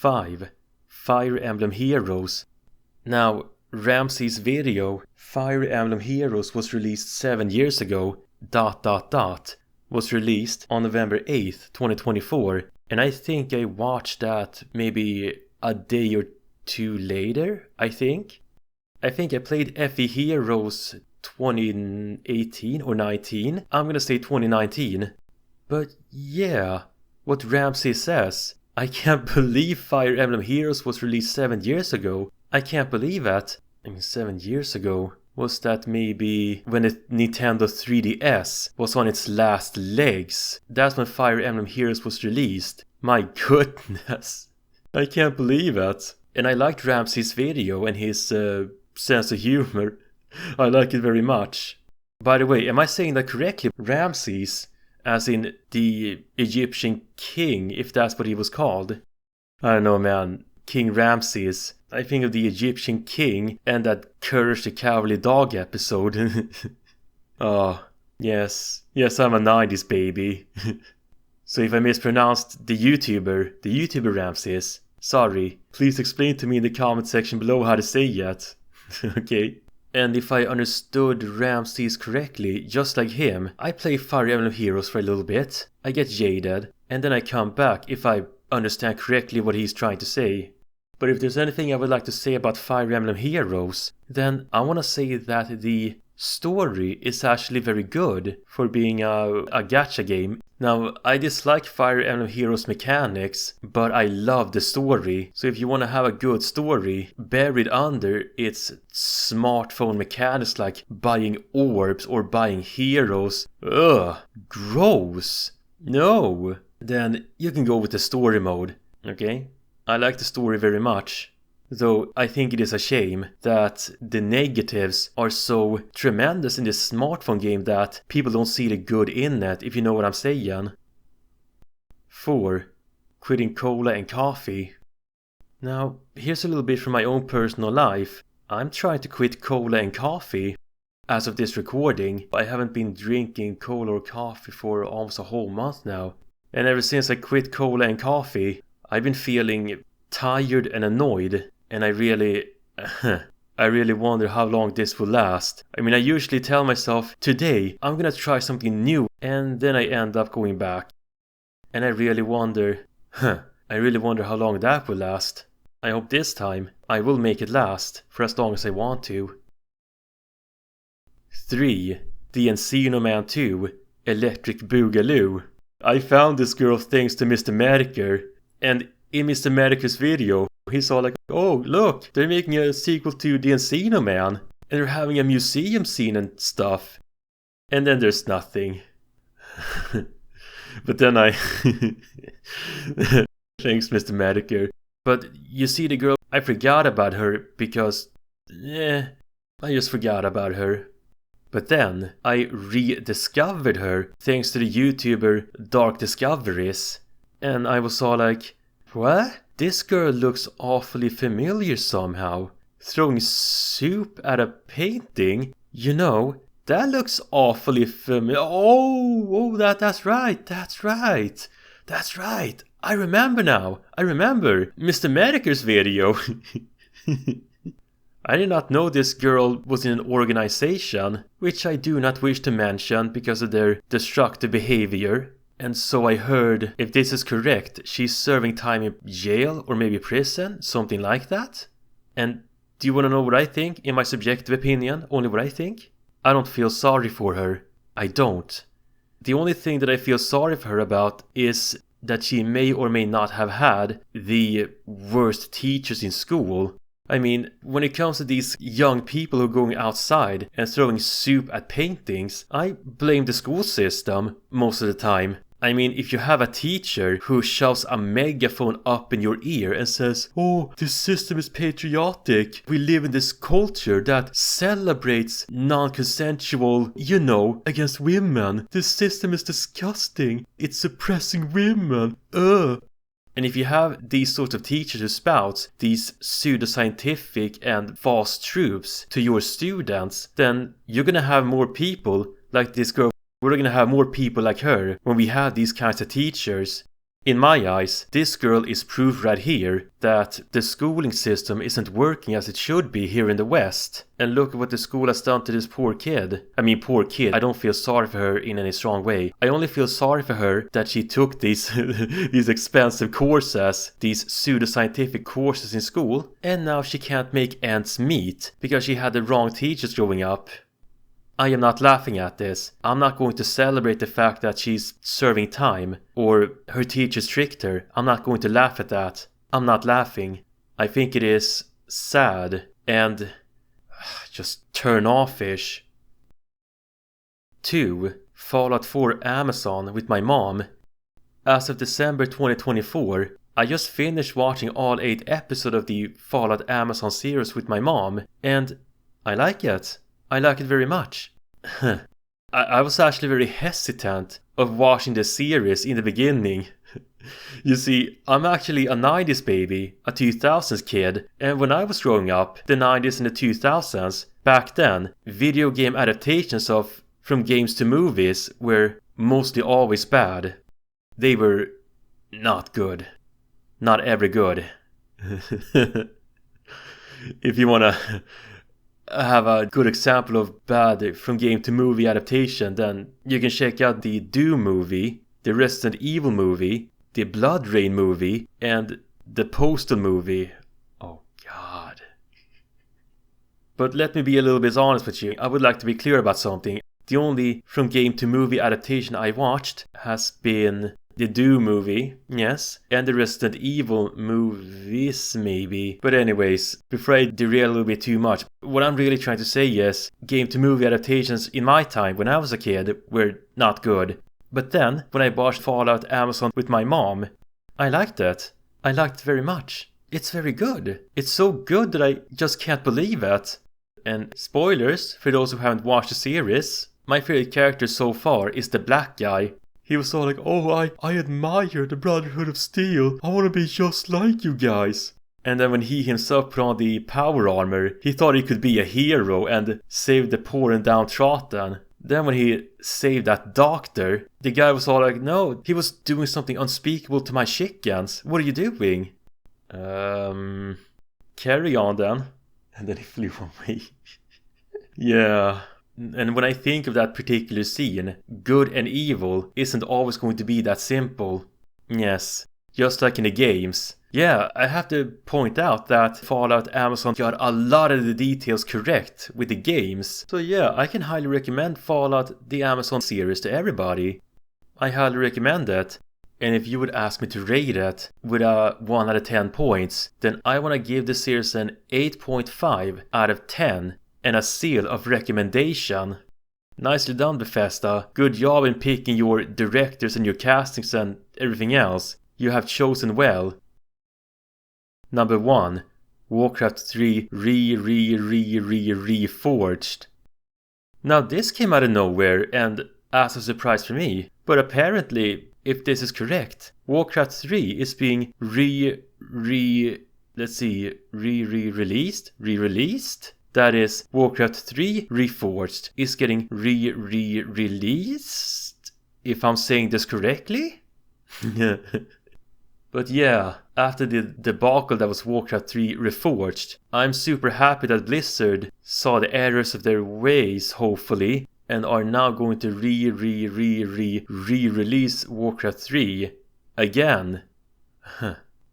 5. Fire Emblem Heroes. Now, RamZaes' video, Fire Emblem Heroes, was released 7 years ago, was released on November 8th, 2024, and I think I watched that maybe a day or two later, I think. I played FE Heroes 2018 or 19, I'm gonna say 2019. But yeah, what RamZaes says, I can't believe Fire Emblem Heroes was released 7 years ago. I can't believe that. 7 years ago. Was that maybe when the Nintendo 3DS was on its last legs? That's when Fire Emblem Heroes was released. My goodness. I can't believe that. And I liked RamZaes' video and his sense of humor. I like it very much. By the way, am I saying that correctly? RamZaes, as in the Egyptian king, if that's what he was called. I don't know, man. King RamZaes. I think of the Egyptian king and that Courage the Cowardly Dog episode. Oh, yes. Yes, I'm a 90s baby. So if I mispronounced the YouTuber RamZaes, sorry. Please explain to me in the comment section below how to say it. Okay. And if I understood RamZaes correctly, just like him, I play Fire Emblem Heroes for a little bit, I get jaded, and then I come back if I understand correctly what he's trying to say. But if there's anything I would like to say about Fire Emblem Heroes, then I want to say that the story is actually very good for being a gacha game. Now, I dislike Fire Emblem Heroes mechanics, but I love the story. So if you want to have a good story, buried under its smartphone mechanics like buying orbs or buying heroes, ugh, gross, no, then you can go with the story mode, okay? I like the story very much, though I think it is a shame that the negatives are so tremendous in this smartphone game that people don't see the good in it, if you know what I'm saying. 4. Quitting cola and coffee. Now, here's a little bit from my own personal life. I'm trying to quit cola and coffee. As of this recording, I haven't been drinking cola or coffee for almost a whole month now. And ever since I quit cola and coffee, I've been feeling tired and annoyed, and I really wonder how long this will last. I usually tell myself, today I'm gonna try something new, and then I end up going back. And I really wonder how long that will last. I hope this time I will make it last for as long as I want to. 3. The Encino Man 2, Electric Boogaloo. I found this girl thanks to Mr. Mediker, and in Mr. Mediker's video, he's all like, oh look, they're making a sequel to The Encino Man, and they're having a museum scene and stuff. And then there's nothing. But then thanks Mr. Mediker. But you see the girl, I forgot about her because, I just forgot about her. But then I rediscovered her thanks to the YouTuber Dark Discoveries, and I was all like, what? This girl looks awfully familiar somehow. Throwing soup at a painting? You know, that looks awfully familiar. Oh, that's right. I remember now. I remember Mr. Mediker's video. I did not know this girl was in an organization, which I do not wish to mention because of their destructive behavior. And so I heard, if this is correct, she's serving time in jail or maybe prison, something like that. And do you want to know what I think? In my subjective opinion, only what I think? I don't feel sorry for her. I don't. The only thing that I feel sorry for her about is that she may or may not have had the worst teachers in school. When it comes to these young people who are going outside and throwing soup at paintings, I blame the school system most of the time. If you have a teacher who shoves a megaphone up in your ear and says, oh, this system is patriotic. We live in this culture that celebrates non-consensual, against women. This system is disgusting. It's suppressing women. And if you have these sorts of teachers who spout these pseudoscientific and false truths to your students, then you're gonna have more people like this girl. We're gonna have more people like her when we have these kinds of teachers. In my eyes, this girl is proof right here that the schooling system isn't working as it should be here in the West. And look at what the school has done to this poor kid. I mean, poor kid. I don't feel sorry for her in any strong way. I only feel sorry for her that she took these these expensive courses, these pseudoscientific courses in school, and now she can't make ends meet because she had the wrong teachers growing up. I am not laughing at this. I'm not going to celebrate the fact that she's serving time or her teachers tricked her. I'm not going to laugh at that. I'm not laughing. I think it is sad and just turn off-ish. 2. Fallout 4 Amazon with my mom. As of December 2024, I just finished watching all 8 episodes of the Fallout Amazon series with my mom, and I like it. I like it very much. I was actually very hesitant of watching the series in the beginning. You see, I'm actually a 90s baby, a 2000s kid, and when I was growing up, the 90s and the 2000s, back then, video game adaptations of from games to movies were mostly always bad. They were not good. Not ever good. If you wanna have a good example of bad from game to movie adaptation, then you can check out the Doom movie, the Resident Evil movie, the Blood Rain movie, and the Postal movie. Oh god. But let me be a little bit honest with you. I would like to be clear about something. The only from game to movie adaptation I watched has been the Doom movie, yes, and the Resident Evil movies, maybe. But anyways, before I derail a little bit too much, what I'm really trying to say is, game-to-movie adaptations in my time, when I was a kid, were not good. But then, when I watched Fallout Amazon with my mom, I liked it. I liked it very much. It's very good. It's so good that I just can't believe it. And spoilers, for those who haven't watched the series, my favorite character so far is the black guy. He was all like, oh, I admire the Brotherhood of Steel. I want to be just like you guys. And then when he himself put on the power armor, he thought he could be a hero and save the poor and downtrodden. Then when he saved that doctor, the guy was all like, no, he was doing something unspeakable to my chickens. What are you doing? Carry on then. And then he flew away. Yeah. And when I think of that particular scene, good and evil isn't always going to be that simple. Yes, just like in the games. Yeah, I have to point out that Fallout Amazon got a lot of the details correct with the games. So yeah, I can highly recommend Fallout the Amazon series to everybody. I highly recommend it. And if you would ask me to rate it with a 1 out of 10 points, then I want to give the series an 8.5 out of 10. And a seal of recommendation. Nicely done, Bethesda. Good job in picking your directors and your castings and everything else. You have chosen well. Number 1. Warcraft 3 re-re-re-reforged. Now this came out of nowhere and as a surprise for me. But apparently, if this is correct, Warcraft 3 is being re-released? That is, Warcraft 3 Reforged is getting re-released? If I'm saying this correctly? But yeah, after the debacle that was Warcraft 3 Reforged, I'm super happy that Blizzard saw the errors of their ways, hopefully, and are now going to re-release Warcraft 3 again.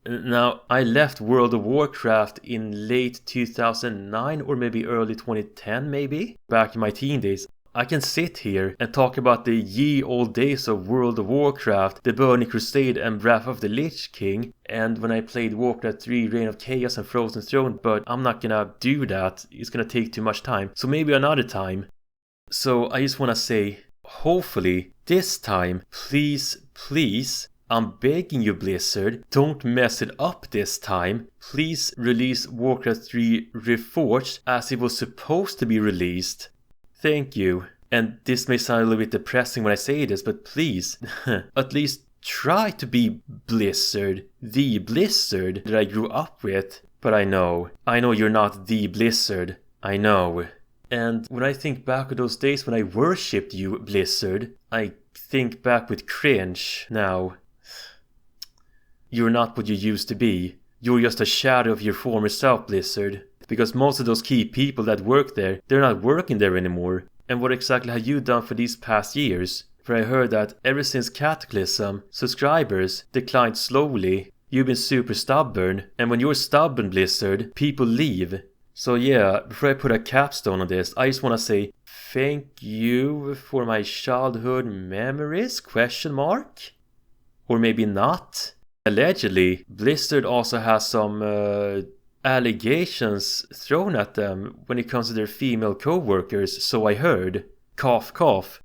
Now, I left World of Warcraft in late 2009 or maybe early 2010 maybe, back in my teen days. I can sit here and talk about the ye old days of World of Warcraft, the Burning Crusade and Wrath of the Lich King, and when I played Warcraft 3 Reign of Chaos and Frozen Throne, but I'm not gonna do that, it's gonna take too much time, so maybe another time. So I just wanna say, hopefully, this time, please, I'm begging you, Blizzard, don't mess it up this time. Please release Warcraft 3 Reforged as it was supposed to be released. Thank you. And this may sound a little bit depressing when I say this, but please, at least try to be Blizzard, the Blizzard that I grew up with. But I know you're not the Blizzard. I know. And when I think back of those days when I worshipped you, Blizzard, I think back with cringe now. you're not what you used to be. You're just a shadow of your former self, Blizzard. Because most of those key people that work there, they're not working there anymore. And what exactly have you done for these past years? For I heard that ever since Cataclysm, subscribers declined slowly. You've been super stubborn, and when you're stubborn, Blizzard, people leave. So yeah, before I put a capstone on this, I just want to say thank you for my childhood memories, ? Or maybe not. Allegedly, Blizzard also has some allegations thrown at them when it comes to their female co-workers, so I heard. Cough cough.